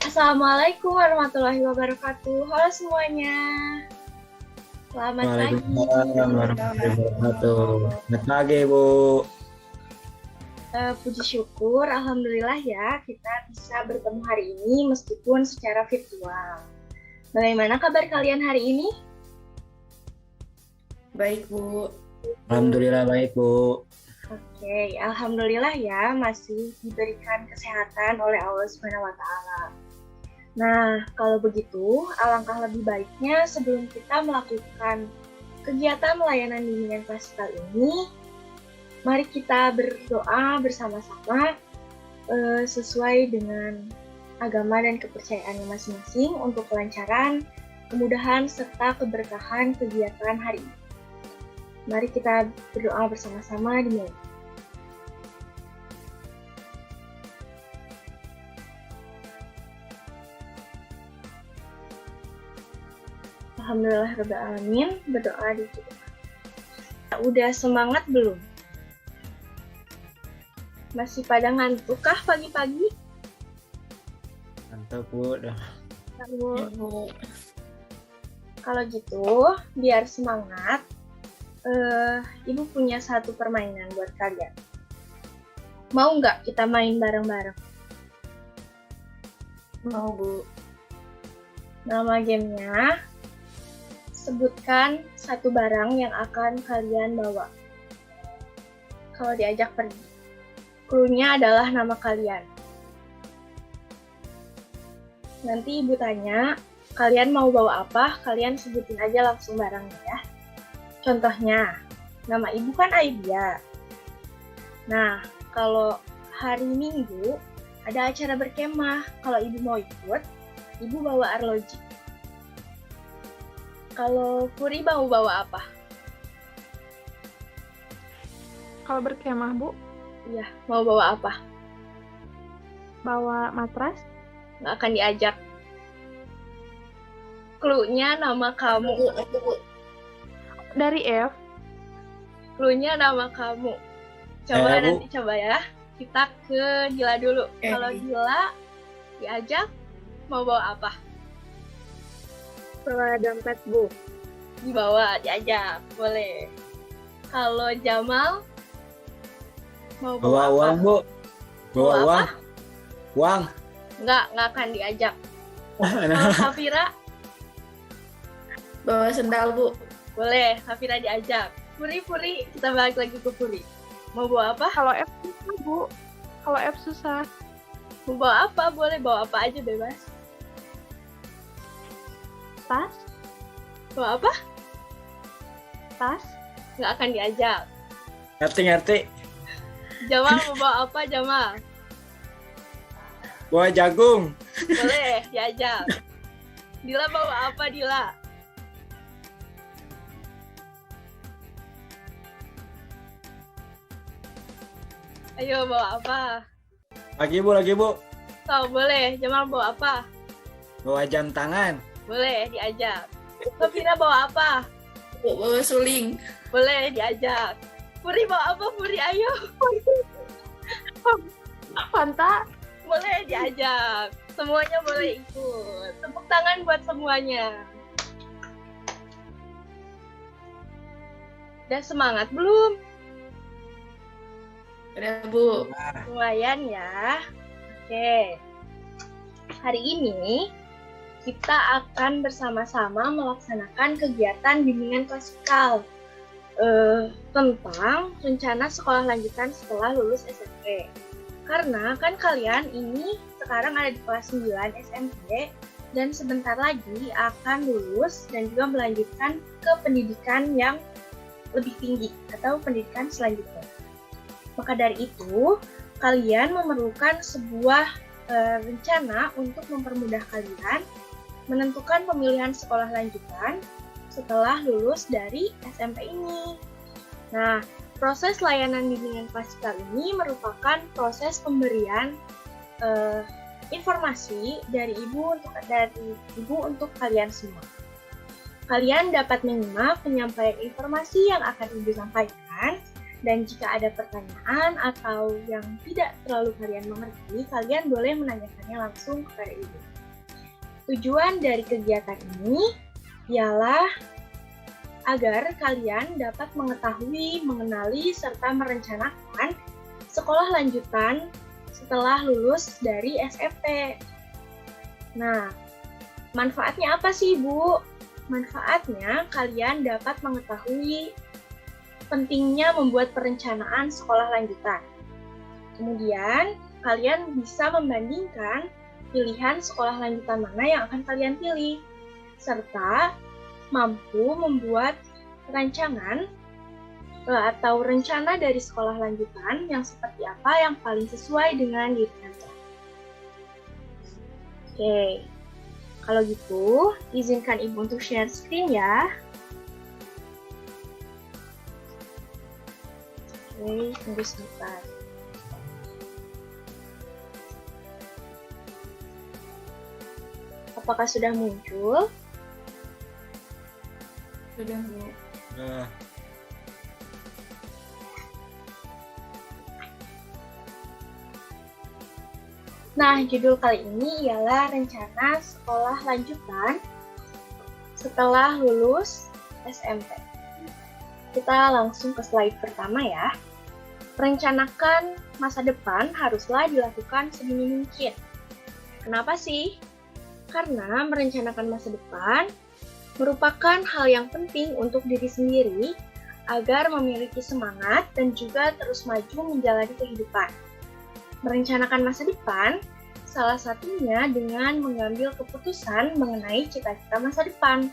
Assalamualaikum warahmatullahi wabarakatuh. Halo semuanya. Selamat pagi. Waalaikumsalam warahmatullahi wabarakatuh. Selamat pagi, Bu. Puji syukur, alhamdulillah ya kita bisa bertemu hari ini meskipun secara virtual. Bagaimana kabar kalian hari ini? Baik, Bu. Alhamdulillah baik, Bu. Oke, alhamdulillah ya masih diberikan kesehatan oleh Allah Subhanahu wa Ta'ala. Nah, kalau begitu, alangkah lebih baiknya sebelum kita melakukan kegiatan layanan bimbingan klasikal ini, mari kita berdoa bersama-sama sesuai dengan agama dan kepercayaannya masing-masing untuk kelancaran, kemudahan, serta keberkahan kegiatan hari ini. Mari kita berdoa bersama-sama dimulai. Alhamdulillahirrahmanirrahim, berdoa ditutup. Udah semangat belum? Masih pada ngantuk kah pagi-pagi? Mantap, Bu. Bu. Kalau gitu, biar semangat, Ibu punya satu permainan buat kalian. Mau nggak kita main bareng-bareng? Mau, Bu. Nama gamenya, sebutkan satu barang yang akan kalian bawa kalau diajak pergi. Clue-nya adalah nama kalian. Nanti Ibu tanya, kalian mau bawa apa? Kalian sebutin aja langsung barangnya ya. Contohnya, nama Ibu kan Aidia. Nah, kalau hari Minggu ada acara berkemah. Kalau Ibu mau ikut, Ibu bawa arloji. Kalau Puri mau bawa apa? Kalau berkemah, Bu, Iya, mau bawa apa? bawa matras. Nggak akan diajak. Clue-nya nama kamu. Bu. Dari F, Clue-nya nama kamu. Coba nanti coba ya. Kita ke Dila dulu. Kalau Dila diajak, mau bawa apa? bawa dompet, Bu. Dibawa, diajak. Boleh. Kalau Jamal, mau Bawa bawa uang, apa? Bu. Bawa Bawa uang. apa? Uang. Nggak akan diajak. Kalau Hafira, Bawa sendal, Bu. boleh. Hafira diajak. Puri, kita balik lagi ke Puri. Mau bawa apa? Kalau F susah, Bu. Kalau F susah. Mau bawa apa? Boleh bawa apa aja bebas. Tas, Bawa apa? tas, Nggak akan diajak. Ngerti. Jamal mau bawa apa, Jamal? Bawa jagung. Boleh, diajak. Dila bawa apa, Dila? Ayo, bawa apa? Lagi, Bu. So, boleh. Jamal bawa apa? Bawa jam tangan. Boleh, diajak. Sofira bawa apa? Bu, bawa suling. Boleh, diajak. Puri bawa apa, Puri? Ayo. Fanta, Boleh, diajak. Semuanya boleh ikut. Tepuk tangan buat semuanya. Udah semangat belum? Ada, Bu. Lumayan ya. Oke. Hari ini kita akan bersama-sama melaksanakan kegiatan bimbingan klasikal tentang rencana sekolah lanjutan setelah lulus SMP. Karena kan kalian ini sekarang ada di kelas 9 SMP dan sebentar lagi akan lulus dan juga melanjutkan ke pendidikan yang lebih tinggi atau pendidikan selanjutnya. Maka dari itu, kalian memerlukan sebuah rencana untuk mempermudah kalian menentukan pemilihan sekolah lanjutan setelah lulus dari SMP ini. Nah, proses layanan bimbingan klasikal ini merupakan proses pemberian informasi dari ibu untuk kalian semua. Kalian dapat menyimak penyampaian informasi yang akan ibu sampaikan, dan jika ada pertanyaan atau yang tidak terlalu kalian mengerti, kalian boleh menanyakannya langsung kepada ibu. Tujuan dari kegiatan ini ialah agar kalian dapat mengetahui, mengenali, serta merencanakan sekolah lanjutan setelah lulus dari SMP. Nah, manfaatnya apa sih, Bu? Manfaatnya kalian dapat mengetahui pentingnya membuat perencanaan sekolah lanjutan. Kemudian, kalian bisa membandingkan pilihan sekolah lanjutan mana yang akan kalian pilih, serta mampu membuat rancangan atau rencana dari sekolah lanjutan yang seperti apa yang paling sesuai dengan diri kalian. Oke, kalau gitu izinkan Ibu untuk share screen ya. Oke, tunggu sebentar. Apakah sudah muncul? Sudah, Bu. Nah, Nah, judul kali ini ialah rencana sekolah lanjutan setelah lulus SMP. Kita langsung ke slide pertama ya. Merencanakan masa depan haruslah dilakukan sedini mungkin. Kenapa sih? Karena merencanakan masa depan merupakan hal yang penting untuk diri sendiri agar memiliki semangat dan juga terus maju menjalani kehidupan. Merencanakan masa depan salah satunya dengan mengambil keputusan mengenai cita-cita masa depan.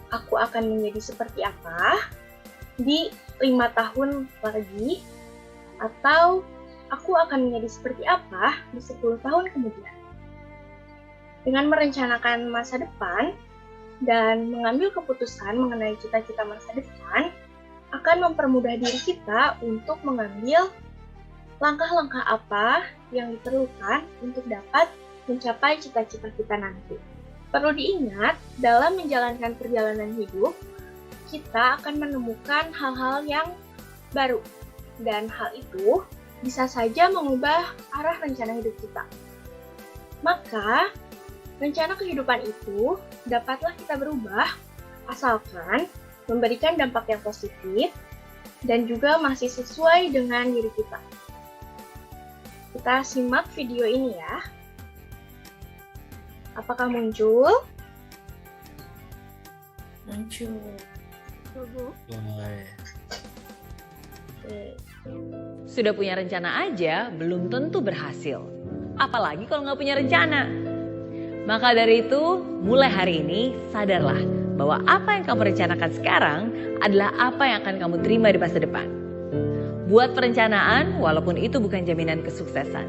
Aku akan menjadi seperti apa di 5 tahun lagi, atau aku akan menjadi seperti apa di 10 tahun kemudian. Dengan merencanakan masa depan dan mengambil keputusan mengenai cita-cita masa depan akan mempermudah diri kita untuk mengambil langkah-langkah apa yang diperlukan untuk dapat mencapai cita-cita kita nanti. Perlu diingat, dalam menjalankan perjalanan hidup, kita akan menemukan hal-hal yang baru, dan hal itu bisa saja mengubah arah rencana hidup kita. Maka, rencana kehidupan itu dapatlah kita berubah asalkan memberikan dampak yang positif dan juga masih sesuai dengan diri kita. Kita simak video ini ya. Apakah muncul? Muncul. Bu. mulai. Oke. Sudah punya rencana aja belum tentu berhasil. Apalagi kalau nggak punya rencana. Maka dari itu, mulai hari ini sadarlah bahwa apa yang kamu rencanakan sekarang adalah apa yang akan kamu terima di masa depan. Buat perencanaan walaupun itu bukan jaminan kesuksesan.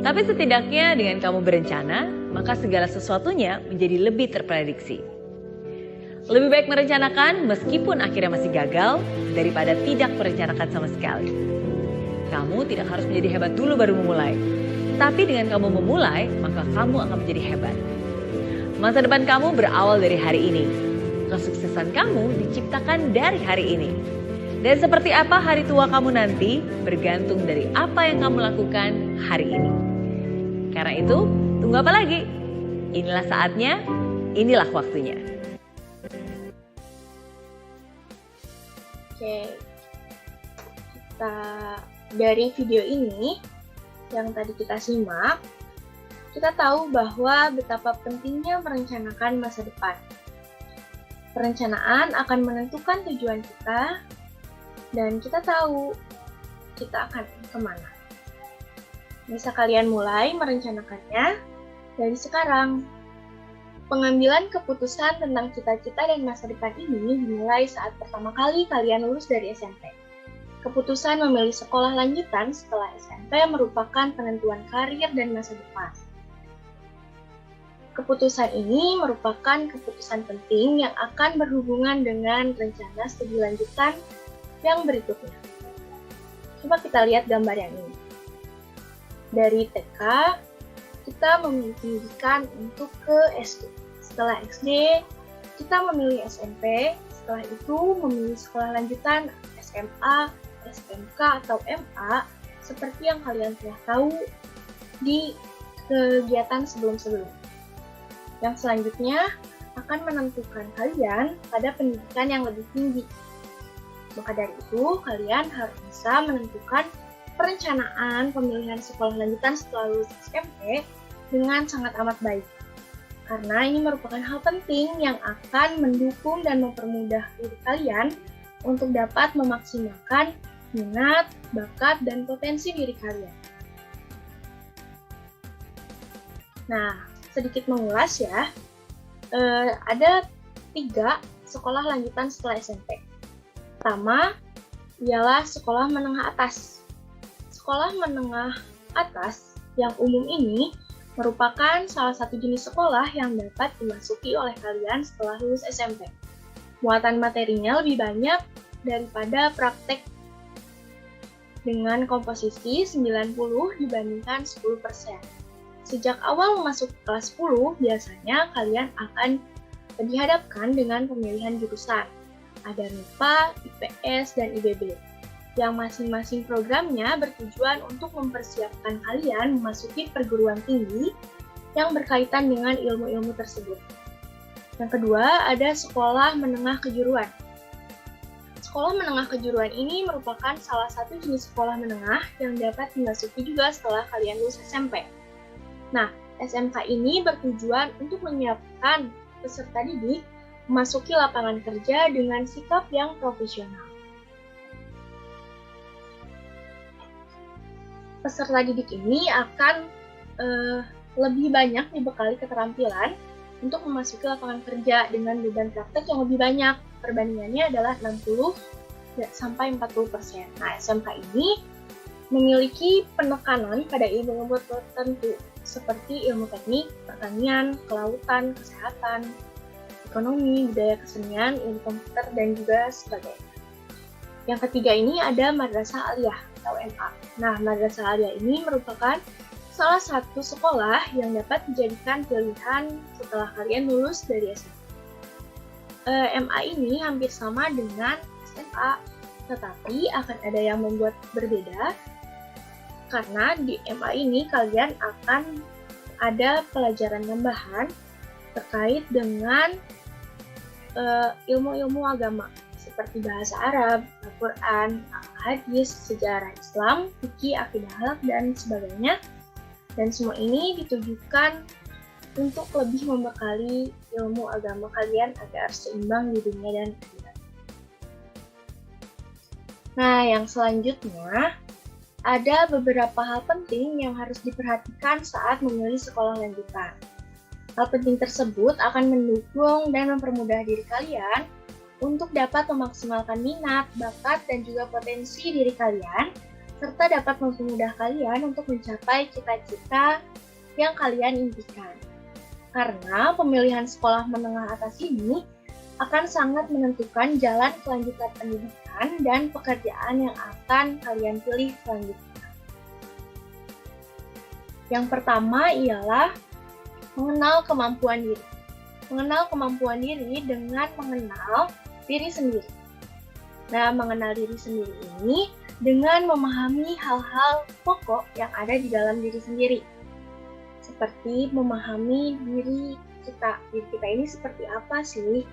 Tapi setidaknya dengan kamu berencana, maka segala sesuatunya menjadi lebih terprediksi. Lebih baik merencanakan meskipun akhirnya masih gagal daripada tidak merencanakan sama sekali. Kamu tidak harus menjadi hebat dulu baru memulai. Tapi dengan kamu memulai, maka kamu akan menjadi hebat. Masa depan kamu berawal dari hari ini. Kesuksesan kamu diciptakan dari hari ini. Dan seperti apa hari tua kamu nanti bergantung dari apa yang kamu lakukan hari ini. Karena itu, tunggu apa lagi? Inilah saatnya, inilah waktunya. Oke. Dari video ini yang tadi kita simak, kita tahu bahwa betapa pentingnya merencanakan masa depan. Perencanaan akan menentukan tujuan kita, dan kita tahu kita akan kemana. Bisa kalian mulai merencanakannya dari sekarang. Pengambilan keputusan tentang cita-cita dan masa depan ini dimulai saat pertama kali kalian lulus dari SMP. Keputusan memilih sekolah lanjutan setelah SMP merupakan penentuan karir dan masa depan. Keputusan ini merupakan keputusan penting yang akan berhubungan dengan rencana studi lanjutan yang berikutnya. Coba kita lihat gambar yang ini. Dari TK, kita memilih pendidikan untuk ke SD. Setelah SD, kita memilih SMP. Setelah itu, memilih sekolah lanjutan SMA, SMK atau MA seperti yang kalian telah tahu di kegiatan sebelum-sebelumnya. Yang selanjutnya akan menentukan kalian pada pendidikan yang lebih tinggi. Maka dari itu, kalian harus bisa menentukan perencanaan pemilihan sekolah lanjutan setelah lulus SMP dengan sangat amat baik. Karena ini merupakan hal penting yang akan mendukung dan mempermudah diri kalian untuk dapat memaksimalkan minat, bakat, dan potensi diri kalian. Nah, sedikit mengulas ya, ada 3 sekolah lanjutan setelah SMP. Pertama, ialah sekolah menengah atas. Sekolah menengah atas yang umum ini merupakan salah satu jenis sekolah yang dapat dimasuki oleh kalian setelah lulus SMP. Muatan materinya lebih banyak daripada praktek dengan komposisi 90 dibandingkan 10%. Sejak awal memasuki kelas 10, biasanya kalian akan dihadapkan dengan pemilihan jurusan. Ada MIPA, IPS, dan IBB, yang masing-masing programnya bertujuan untuk mempersiapkan kalian memasuki perguruan tinggi yang berkaitan dengan ilmu-ilmu tersebut. Yang kedua, ada sekolah menengah kejuruan. Sekolah menengah kejuruan ini merupakan salah satu jenis sekolah menengah yang dapat dimasuki juga setelah kalian lulus SMP. Nah, SMK ini bertujuan untuk menyiapkan peserta didik memasuki lapangan kerja dengan sikap yang profesional. Peserta didik ini akan lebih banyak dibekali keterampilan untuk memasuki lapangan kerja dengan beban praktek yang lebih banyak. Perbandingannya adalah 60 sampai 40%. Nah, SMK ini memiliki penekanan pada ilmu-ilmu tertentu seperti ilmu teknik, pertanian, kelautan, kesehatan, ekonomi, budaya kesenian, ilmu komputer, dan juga sebagainya. Yang ketiga ini ada Madrasah Aliyah atau MA. Nah, Madrasah Aliyah ini merupakan salah satu sekolah yang dapat dijadikan pilihan setelah kalian lulus dari SMA. MA ini hampir sama dengan SMA, tetapi akan ada yang membuat berbeda karena di MA ini kalian akan ada pelajaran tambahan terkait dengan ilmu-ilmu agama seperti bahasa Arab, Al-Quran, hadis, sejarah Islam, fikih, akidah akhlak, dan sebagainya. Dan semua ini ditujukan untuk lebih membekali ilmu agama kalian agar seimbang di dunia dan akhirat. Nah, yang selanjutnya ada beberapa hal penting yang harus diperhatikan saat memilih sekolah lanjutan. Hal penting tersebut akan mendukung dan mempermudah diri kalian untuk dapat memaksimalkan minat, bakat, dan juga potensi diri kalian, serta dapat mempermudah kalian untuk mencapai cita-cita yang kalian impikan. Karena pemilihan sekolah menengah atas ini akan sangat menentukan jalan kelanjutan pendidikan dan pekerjaan yang akan kalian pilih selanjutnya. Yang pertama ialah mengenal kemampuan diri. Mengenal kemampuan diri dengan mengenal diri sendiri. Nah, mengenal diri sendiri ini dengan memahami hal-hal pokok yang ada di dalam diri sendiri. Seperti memahami diri kita ini seperti apa sih?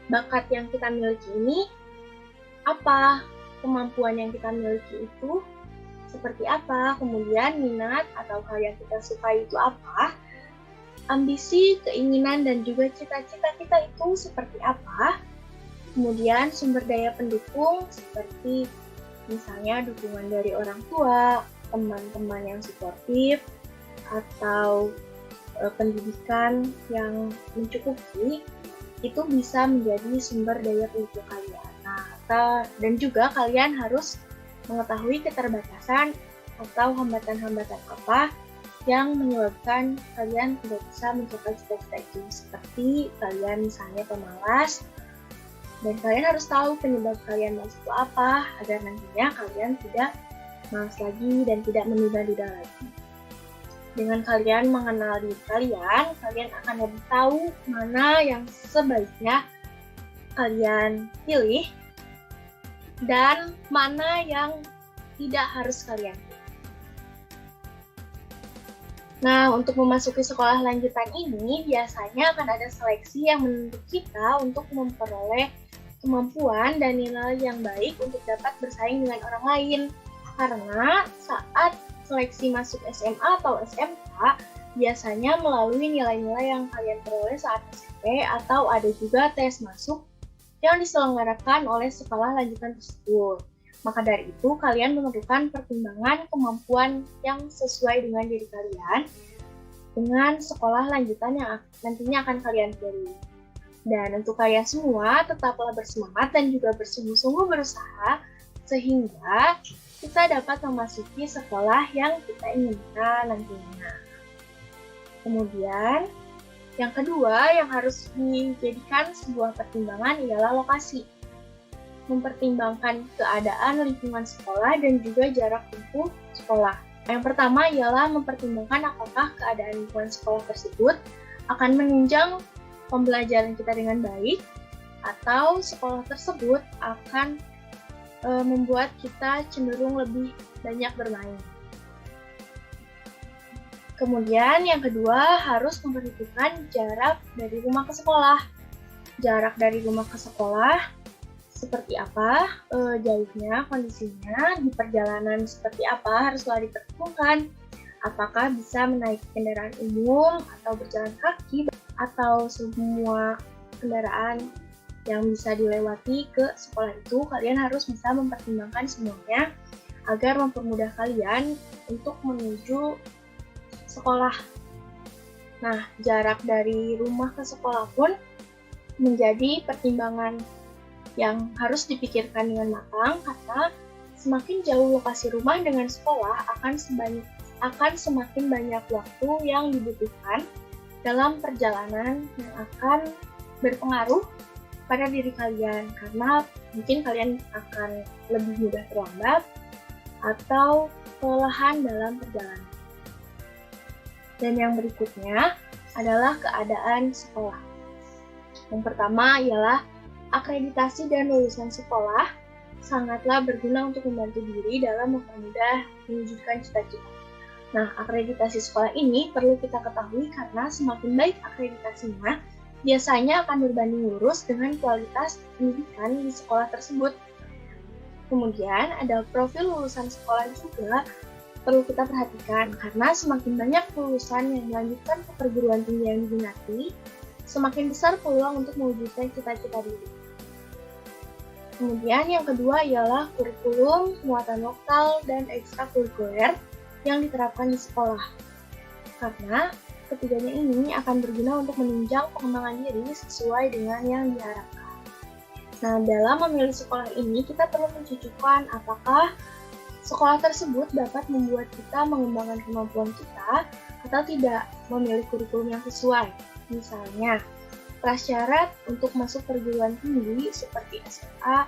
Bakat yang kita miliki ini apa? Kemampuan yang kita miliki itu seperti apa? Kemudian minat atau hal yang kita sukai itu apa? Ambisi, keinginan, dan juga cita-cita kita itu seperti apa? Kemudian sumber daya pendukung seperti misalnya dukungan dari orang tua, teman-teman yang suportif, atau pendidikan yang mencukupi, itu bisa menjadi sumber daya pendukung kalian. Nah, dan juga kalian harus mengetahui keterbatasan atau hambatan-hambatan apa yang menyebabkan kalian tidak bisa mencapai cita-cita itu. Seperti kalian misalnya pemalas, dan kalian harus tahu penyebab kalian malas itu apa, agar nantinya kalian tidak malas lagi dan tidak menunda-nunda lagi. Dengan kalian mengenal diri kalian akan lebih tahu mana yang sebaiknya kalian pilih dan mana yang tidak harus kalian pilih. Nah, untuk memasuki sekolah lanjutan ini biasanya akan ada seleksi yang menuntut kita untuk memperoleh kemampuan dan nilai yang baik untuk dapat bersaing dengan orang lain. Karena saat seleksi masuk SMA atau SMK, biasanya melalui nilai-nilai yang kalian peroleh saat SMP atau ada juga tes masuk yang diselenggarakan oleh sekolah lanjutan tersebut. Maka dari itu, kalian memerlukan pertimbangan kemampuan yang sesuai dengan diri kalian dengan sekolah lanjutan yang nantinya akan kalian pilih. Dan untuk kalian semua, tetaplah bersemangat dan juga bersungguh-sungguh berusaha sehingga kita dapat memasuki sekolah yang kita inginkan nantinya. Kemudian, yang kedua yang harus dijadikan sebuah pertimbangan ialah lokasi. Mempertimbangkan keadaan lingkungan sekolah dan juga jarak tempuh sekolah. Yang pertama ialah mempertimbangkan apakah keadaan lingkungan sekolah tersebut akan menunjang pembelajaran kita dengan baik atau sekolah tersebut akan membuat kita cenderung lebih banyak bermain. Kemudian yang kedua harus memperhitungkan jarak dari rumah ke sekolah. Jarak dari rumah ke sekolah seperti apa jauhnya, kondisinya, di perjalanan seperti apa haruslah diperhitungkan. Apakah bisa menaiki kendaraan umum atau berjalan kaki atau semua kendaraan yang bisa dilewati ke sekolah itu, kalian harus bisa mempertimbangkan semuanya agar mempermudah kalian untuk menuju sekolah. Nah, jarak dari rumah ke sekolah pun menjadi pertimbangan yang harus dipikirkan dengan matang karena semakin jauh lokasi rumah dengan sekolah akan semakin banyak waktu yang dibutuhkan dalam perjalanan yang akan berpengaruh pada diri kalian karena mungkin kalian akan lebih mudah terlambat atau kelelahan dalam perjalanan. Dan yang berikutnya adalah keadaan sekolah. Yang pertama ialah akreditasi dan lulusan sekolah sangatlah berguna untuk membantu diri dalam mempermudah mewujudkan cita-cita. Nah, akreditasi sekolah ini perlu kita ketahui karena semakin baik akreditasinya, biasanya akan berbanding lurus dengan kualitas pendidikan di sekolah tersebut. Kemudian, ada profil lulusan sekolah juga perlu kita perhatikan karena semakin banyak lulusan yang melanjutkan ke perguruan tinggi yang diminati, semakin besar peluang untuk mewujudkan cita-cita diri. Kemudian yang kedua ialah kurikulum, muatan lokal, dan ekstrakurikuler yang diterapkan di sekolah. Karena ketiganya ini akan berguna untuk menunjang pengembangan diri sesuai dengan yang diharapkan. Nah, dalam memilih sekolah ini kita perlu mencucukkan apakah sekolah tersebut dapat membuat kita mengembangkan kemampuan kita atau tidak memilih kurikulum yang sesuai. Misalnya, prasyarat untuk masuk perguruan tinggi seperti SMA,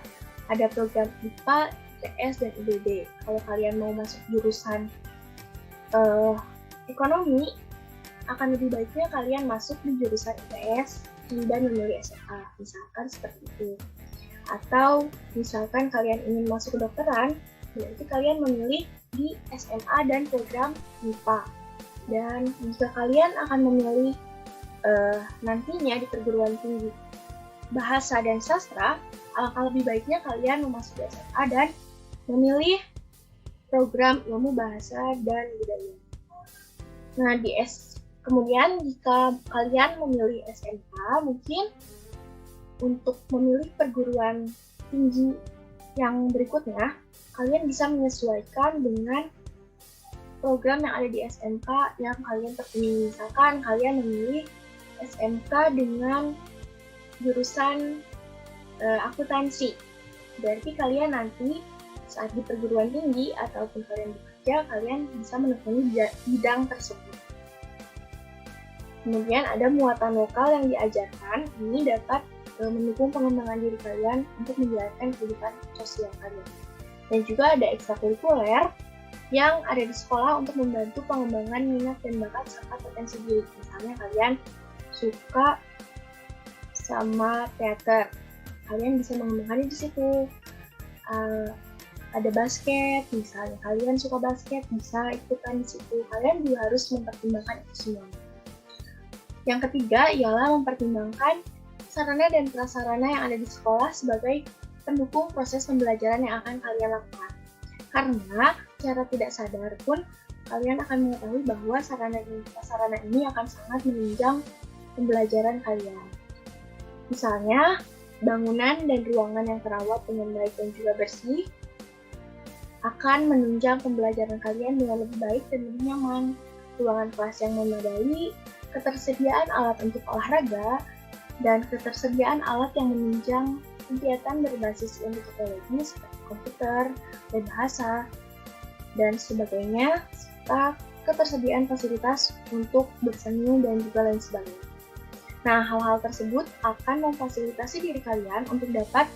ada program IPA, IPS, dan IBB. Kalau kalian mau masuk jurusan ekonomi, akan lebih baiknya kalian masuk di jurusan IPS dan memilih SMA, misalkan seperti itu. Atau misalkan kalian ingin masuk kedokteran, berarti kalian memilih di SMA dan program IPA. Dan jika kalian akan memilih nantinya di perguruan tinggi bahasa dan sastra, alangkah lebih baiknya kalian memasuki SMA dan memilih program ilmu bahasa dan budaya. Nah, kemudian jika kalian memilih SMK, mungkin untuk memilih perguruan tinggi yang berikutnya, kalian bisa menyesuaikan dengan program yang ada di SMK yang kalian terpilih. Misalkan kalian memilih SMK dengan jurusan akuntansi. Berarti kalian nanti saat di perguruan tinggi ataupun kalian bekerja, kalian bisa menekuni bidang tersebut. Kemudian ada muatan lokal yang diajarkan, ini dapat mendukung pengembangan diri kalian untuk menjalankan kehidupan sosial kalian. Dan juga ada ekstrakurikuler yang ada di sekolah untuk membantu pengembangan minat dan bakat serta potensi diri. Misalnya kalian suka sama teater, kalian bisa mengembangkannya di situ. ada basket, misalnya kalian suka basket, bisa ikutan di situ. Kalian juga harus mempertimbangkan itu semua. Yang ketiga ialah mempertimbangkan sarana dan prasarana yang ada di sekolah sebagai pendukung proses pembelajaran yang akan kalian lakukan. Karena secara tidak sadar pun kalian akan mengetahui bahwa sarana dan prasarana ini akan sangat menunjang pembelajaran kalian. Misalnya, bangunan dan ruangan yang terawat dengan baik dan juga bersih akan menunjang pembelajaran kalian dengan lebih baik dan lebih nyaman. Ruangan kelas yang memadai, ketersediaan alat untuk olahraga, dan ketersediaan alat yang menunjang kegiatan berbasis ilmu teknologi seperti komputer, dan bahasa, dan sebagainya, serta ketersediaan fasilitas untuk berseni dan juga lain sebagainya. Nah, hal-hal tersebut akan memfasilitasi diri kalian untuk dapat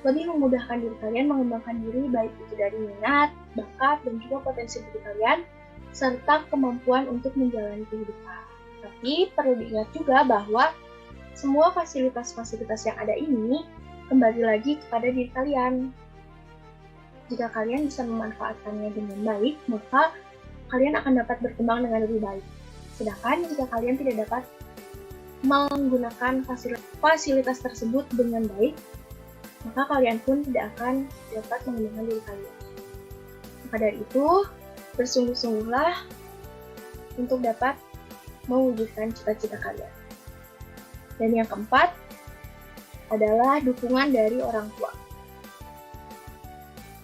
lebih memudahkan diri kalian mengembangkan diri, baik itu dari minat, bakat, dan juga potensi diri kalian, serta kemampuan untuk menjalani kehidupan. Tapi perlu diingat juga bahwa semua fasilitas-fasilitas yang ada ini kembali lagi kepada diri kalian. Jika kalian bisa memanfaatkannya dengan baik, maka kalian akan dapat berkembang dengan lebih baik. Sedangkan jika kalian tidak dapat menggunakan fasilitas tersebut dengan baik, maka kalian pun tidak akan dapat mengembangkan diri kalian. Maka dari itu, bersungguh-sungguhlah untuk dapat mewujudkan cita-cita kalian. Dan yang keempat adalah dukungan dari orang tua.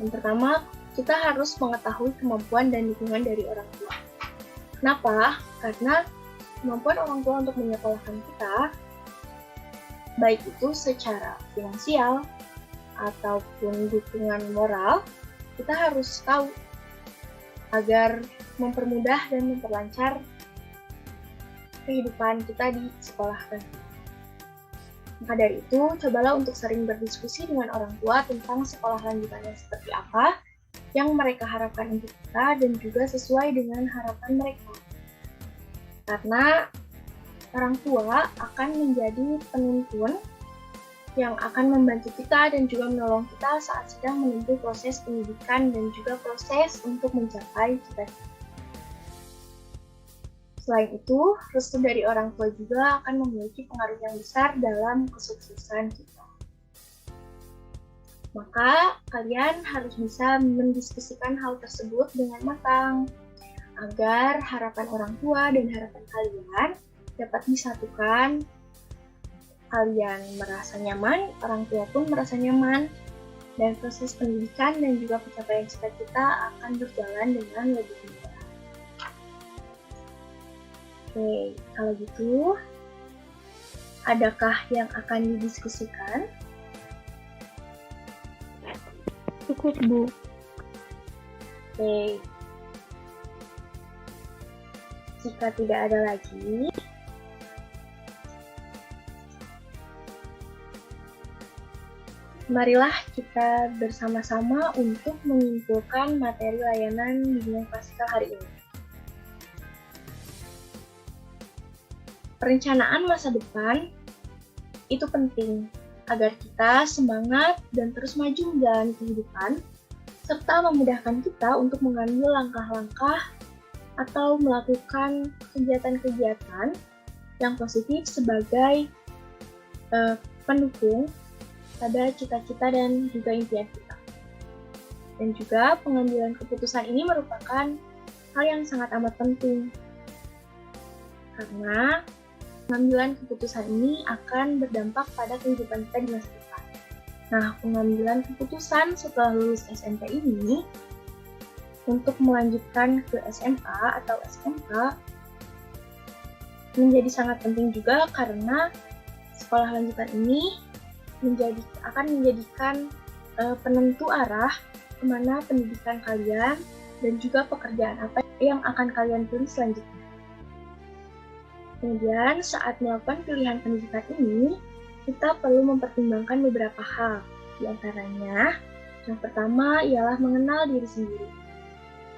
Yang pertama, kita harus mengetahui kemampuan dan dukungan dari orang tua. Kenapa? Karena kemampuan orang tua untuk menyekolahkan kita, baik itu secara finansial ataupun dukungan moral, kita harus tahu agar mempermudah dan memperlancar kehidupan kita di sekolah nanti. Maka dari itu, cobalah untuk sering berdiskusi dengan orang tua tentang sekolah lanjutannya seperti apa yang mereka harapkan untuk kita dan juga sesuai dengan harapan mereka. Karena orang tua akan menjadi penuntun yang akan membantu kita dan juga menolong kita saat sedang menempuh proses pendidikan dan juga proses untuk mencapai cita-cita. Selain itu, restu dari orang tua juga akan memiliki pengaruh yang besar dalam kesuksesan kita. Maka, kalian harus bisa mendiskusikan hal tersebut dengan matang, agar harapan orang tua dan harapan kalian dapat disatukan. Kalian merasa nyaman, orang tua pun merasa nyaman, dan proses pendidikan dan juga pencapaian cita-cita akan berjalan dengan lebih mudah. Oke, kalau gitu, adakah yang akan didiskusikan? Cukup, Bu. Oke. Jika tidak ada lagi, marilah kita bersama-sama untuk menyimpulkan materi layanan bimbingan klasikal hari ini. Perencanaan masa depan itu penting agar kita semangat dan terus maju menjalani kehidupan, serta memudahkan kita untuk mengambil langkah-langkah atau melakukan kegiatan-kegiatan yang positif sebagai pendukung pada cita-cita dan juga impian kita. Dan juga pengambilan keputusan ini merupakan hal yang sangat amat penting, karena pengambilan keputusan ini akan berdampak pada kehidupan kita di masa depan. Nah, pengambilan keputusan setelah lulus SMP ini untuk melanjutkan ke SMA atau SMK menjadi sangat penting juga, karena sekolah lanjutan ini akan menjadikan penentu arah kemana pendidikan kalian dan juga pekerjaan apa yang akan kalian pilih selanjutnya. Kemudian, saat melakukan pilihan pendidikan ini, kita perlu mempertimbangkan beberapa hal. Di antaranya, yang pertama ialah mengenal diri sendiri.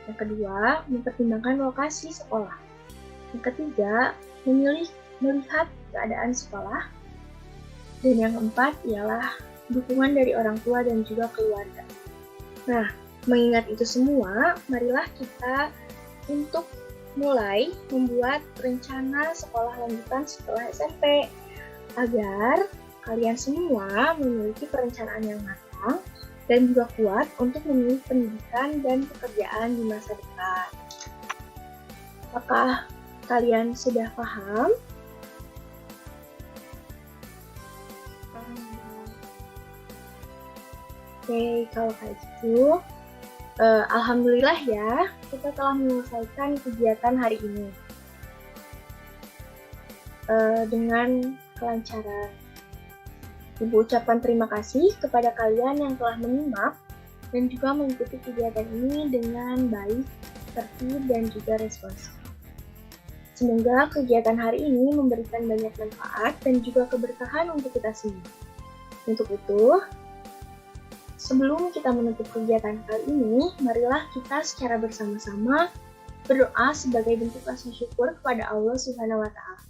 Yang kedua, mempertimbangkan lokasi sekolah. Yang ketiga, melihat keadaan sekolah. Dan yang keempat ialah dukungan dari orang tua dan juga keluarga. Nah, Mengingat itu semua, marilah kita untuk mulai membuat rencana sekolah lanjutan setelah SMP agar kalian semua memiliki perencanaan yang matang dan juga kuat untuk memilih pendidikan dan pekerjaan di masa depan. Apakah kalian sudah paham? Oke, kalau kayak gitu, alhamdulillah ya, kita telah menyelesaikan kegiatan hari ini dengan kelancaran. Ibu ucapkan terima kasih kepada kalian yang telah menyimak dan juga mengikuti kegiatan ini dengan baik, tertib, dan juga responsif. Semoga kegiatan hari ini memberikan banyak manfaat dan juga keberkahan untuk kita semua. Untuk itu, sebelum kita menutup kegiatan kali ini, marilah kita secara bersama-sama berdoa sebagai bentuk rasa syukur kepada Allah Subhanahu wa Ta'ala.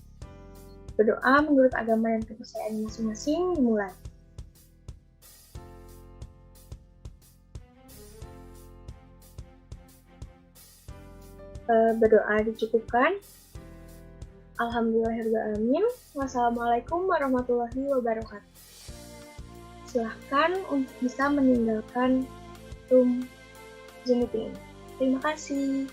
Berdoa menurut agama dan kepercayaan masing-masing dimulai. Berdoa dicukupkan. Alhamdulillahirrahmanirrahim. Wassalamualaikum warahmatullahi wabarakatuh. Silahkan untuk bisa meninggalkan room Zoom meeting. Terima kasih.